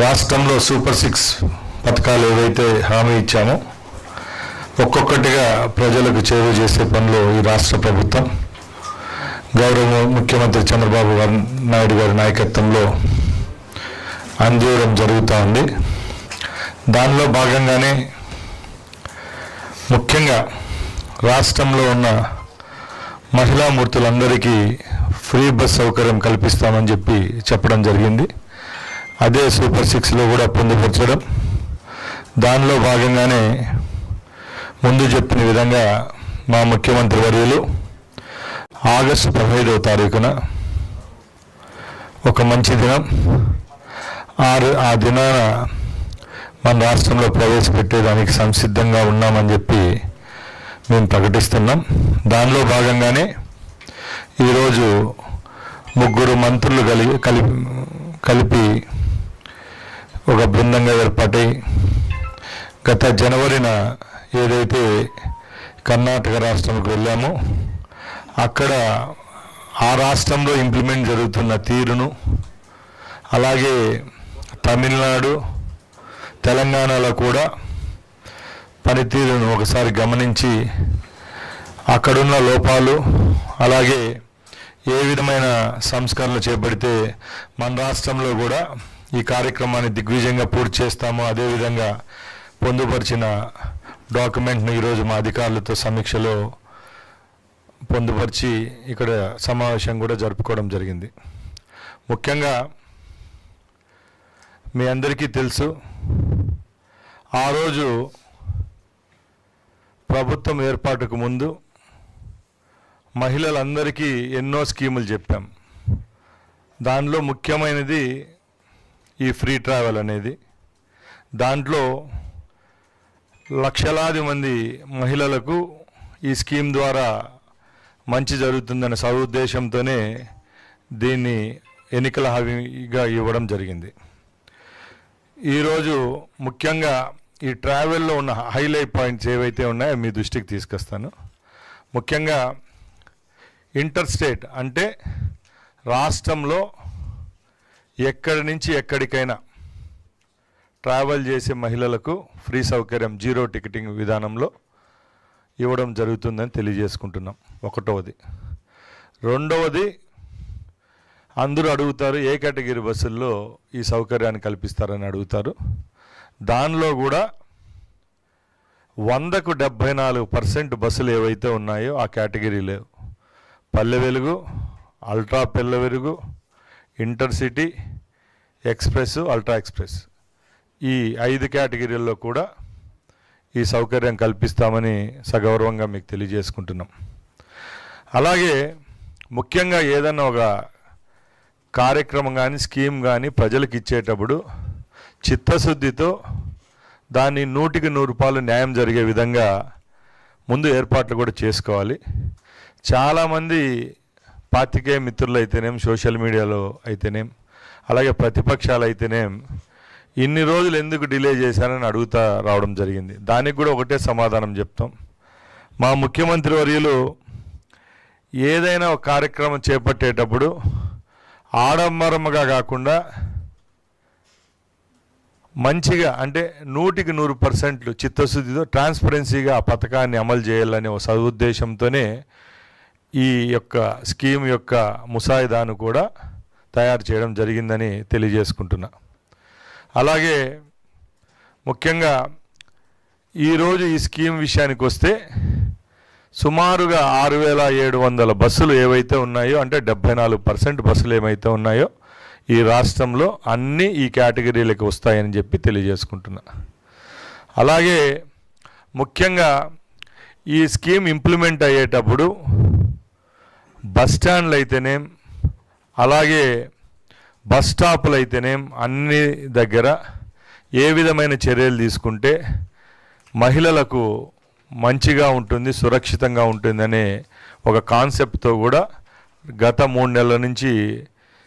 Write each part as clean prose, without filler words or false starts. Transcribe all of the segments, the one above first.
రాష్ట్రంలో సూపర్ 6 పథకాలు ఏవైతే హామీ ఇచ్చామో ఒక్కొక్కటిగా ప్రజలకు చేరువ చేసే పనిలో ఈ రాష్ట్ర ప్రభుత్వం గౌరవ ముఖ్యమంత్రి చంద్రబాబు నాయుడు గారి నాయకత్వంలో అందించడం జరుగుతూ ఉంది. దానిలో భాగంగానే ముఖ్యంగా రాష్ట్రంలో ఉన్న మహిళా మూర్తులందరికీ ఫ్రీ బస్ సౌకర్యం కల్పిస్తామని చెప్పడం జరిగింది. అదే సూపర్ 6లో కూడా పొందుపరచడం. దానిలో భాగంగానే ముందు చెప్పిన విధంగా మా ముఖ్యమంత్రి వర్యులు ఆగస్టు 15వ తారీఖున ఒక మంచి దినం, ఆ దినాన మన రాష్ట్రంలో ప్రవేశపెట్టేదానికి సంసిద్ధంగా ఉన్నామని మేము ప్రకటిస్తున్నాం. దానిలో భాగంగానే ఈరోజు 3 మంత్రులు కలిపి ఒక బృందంగా ఏర్పాటై గత జనవరిన ఏదైతే కర్ణాటక రాష్ట్రంకి వెళ్ళామో అక్కడ ఆ రాష్ట్రంలో ఇంప్లిమెంట్ జరుగుతున్న తీరును, అలాగే తమిళనాడు తెలంగాణలో కూడా పనితీరును ఒకసారి గమనించి అక్కడున్న లోపాలు, అలాగే ఏ విధమైన సంస్కరణలు చేపడితే మన రాష్ట్రంలో కూడా ఈ కార్యక్రమాన్ని దిగ్విజయంగా పూర్తి చేస్తామో అదేవిధంగా పొందుపరిచిన డాక్యుమెంట్ను ఈరోజు మా అధికారులతో సమీక్షలో పొందుపరిచి ఇక్కడ సమావేశం కూడా జరుపుకోవడం జరిగింది. ముఖ్యంగా మీ అందరికీ తెలుసు, ఆ రోజు ప్రభుత్వం ఏర్పాటుకు ముందు మహిళలందరికీ ఎన్నో స్కీములు చెప్పాం. దానిలో ముఖ్యమైనది ఈ ఫ్రీ ట్రావెల్ అనేది. దాంట్లో లక్షలాది మంది మహిళలకు ఈ స్కీమ్ ద్వారా మంచి జరుగుతుందనే సదుద్దేశంతోనే దీన్ని ఎన్నికల హామీగా ఇవ్వడం జరిగింది. ఈరోజు ముఖ్యంగా ఈ ట్రావెల్లో ఉన్న హైలైట్ పాయింట్స్ ఏవైతే ఉన్నాయో మీ దృష్టికి తీసుకొస్తాను. ముఖ్యంగా ఇంటర్ స్టేట్ అంటే రాష్ట్రంలో ఎక్కడి నుంచి ఎక్కడికైనా ట్రావెల్ చేసే మహిళలకు ఫ్రీ సౌకర్యం జీరో టికెటింగ్ విధానంలో ఇవ్వడం జరుగుతుందని తెలియజేసుకుంటున్నాం. ఒకటవది. రెండవది, అందరూ అడుగుతారు ఏ కేటగిరీ బస్సుల్లో ఈ సౌకర్యాన్ని కల్పిస్తారని అడుగుతారు. దానిలో కూడా 100కు 74% బస్సులు ఏవైతే ఉన్నాయో ఆ కేటగిరీలో Palle Velugu, ultra Palle Velugu, intercity, express, ultra express, ఈ 5 కేటగిరీల్లో కూడా ఈ సౌకర్యం కల్పిస్తామని సగౌరవంగా మీకు తెలియజేసుకుంటున్నాం. అలాగే ముఖ్యంగా ఏదన్నా ఒక కార్యక్రమం కానీ స్కీమ్ కానీ ప్రజలకు ఇచ్చేటప్పుడు చిత్తశుద్ధితో దాన్ని 100కి 100 న్యాయం జరిగే విధంగా ముందు ఏర్పాట్లు కూడా చేసుకోవాలి. చాలామంది పాత్రికేయ మిత్రులు అయితేనేం, సోషల్ మీడియాలో అయితేనేం, అలాగే ప్రతిపక్షాలు అయితేనేం ఇన్ని రోజులు ఎందుకు డిలే చేశారని అడుగుతా రావడం జరిగింది. దానికి కూడా ఒకటే సమాధానం చెప్తాం. మా ముఖ్యమంత్రి వర్యులు ఏదైనా ఒక కార్యక్రమం చేపట్టేటప్పుడు ఆడంబరంగా కాకుండా మంచిగా, అంటే 100కి 100% చిత్తశుద్ధితో ట్రాన్స్పరెన్సీగా ఆ పథకాన్ని అమలు చేయాలనే ఒక సదుద్దేశంతోనే ఈ యొక్క స్కీమ్ యొక్క ముసాయిదాను కూడా తయారు చేయడం జరిగిందని తెలియజేసుకుంటున్నా. అలాగే ముఖ్యంగా ఈరోజు ఈ స్కీమ్ విషయానికి వస్తే సుమారుగా 6,700 బస్సులు ఏవైతే ఉన్నాయో, అంటే 74% బస్సులు ఏమైతే ఉన్నాయో ఈ రాష్ట్రంలో అన్నీ ఈ కేటగిరీలకు వస్తాయని తెలియజేసుకుంటున్నా. అలాగే ముఖ్యంగా ఈ స్కీమ్ ఇంప్లిమెంట్ అయ్యేటప్పుడు బస్ స్టాండ్లు అయితేనేం, అలాగే బస్ స్టాపులు అయితేనేం అన్ని దగ్గర ఏ విధమైన చర్యలు తీసుకుంటే మహిళలకు మంచిగా ఉంటుంది, సురక్షితంగా ఉంటుందనే ఒక కాన్సెప్ట్తో కూడా గత 3 నెలల నుంచి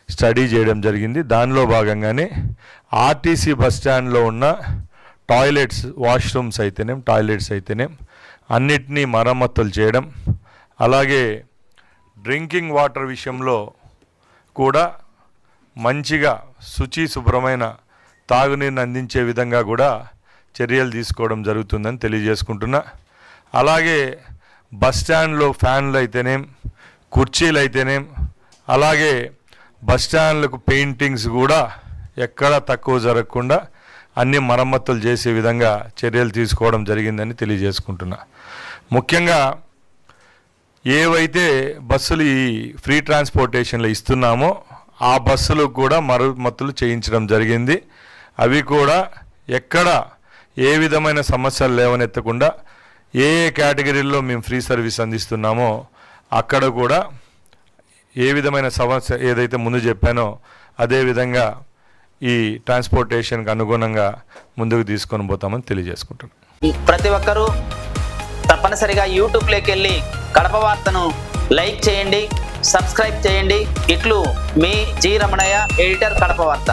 స్టడీ చేయడం జరిగింది. దానిలో భాగంగానే ఆర్టీసీ బస్ స్టాండ్లో ఉన్న టాయిలెట్స్, వాష్రూమ్స్ అయితేనేం, టాయిలెట్స్ అయితేనేం అన్నిటినీ మరమ్మతులు చేయడం, అలాగే డ్రింకింగ్ వాటర్ విషయంలో కూడా మంచిగా శుచి శుభ్రమైన తాగునీరుని అందించే విధంగా కూడా చర్యలు తీసుకోవడం జరుగుతుందని తెలియజేసుకుంటున్నా. అలాగే బస్ స్టాండ్లో ఫ్యాన్లు అయితేనేం, కుర్చీలు అయితేనేం, అలాగే బస్ స్టాండ్లకు పెయింటింగ్స్ కూడా ఎక్కడా తక్కువ జరగకుండా అన్ని మరమ్మతులు చేసే విధంగా చర్యలు తీసుకోవడం జరిగిందని తెలియజేసుకుంటున్నా. ముఖ్యంగా ఏవైతే బస్సులు ఈ ఫ్రీ ట్రాన్స్పోర్టేషన్లో ఇస్తున్నామో ఆ బస్సులకు కూడా మరమ్మతులు చేయించడం జరిగింది. అవి కూడా ఎక్కడ ఏ విధమైన సమస్యలు లేవనెత్తకుండా ఏ కేటగిరీల్లో మేము ఫ్రీ సర్వీస్ అందిస్తున్నామో అక్కడ కూడా ఏ విధమైన సమస్య ఏదైతే ముందు చెప్పానో అదే విధంగా ఈ ట్రాన్స్పోర్టేషన్కి అనుగుణంగా ముందుకు తీసుకొని పోతామని తెలియజేసుకుంటున్నాం. ప్రతి ఒక్కరూ తప్పనిసరిగా యూట్యూబ్లోకి వెళ్ళి కడప వార్తను లైక్ చేయండి, సబ్స్క్రైబ్ చేయండి. ఇట్లు మీ జి రమణయ్య, ఎడిటర్, కడప వార్త.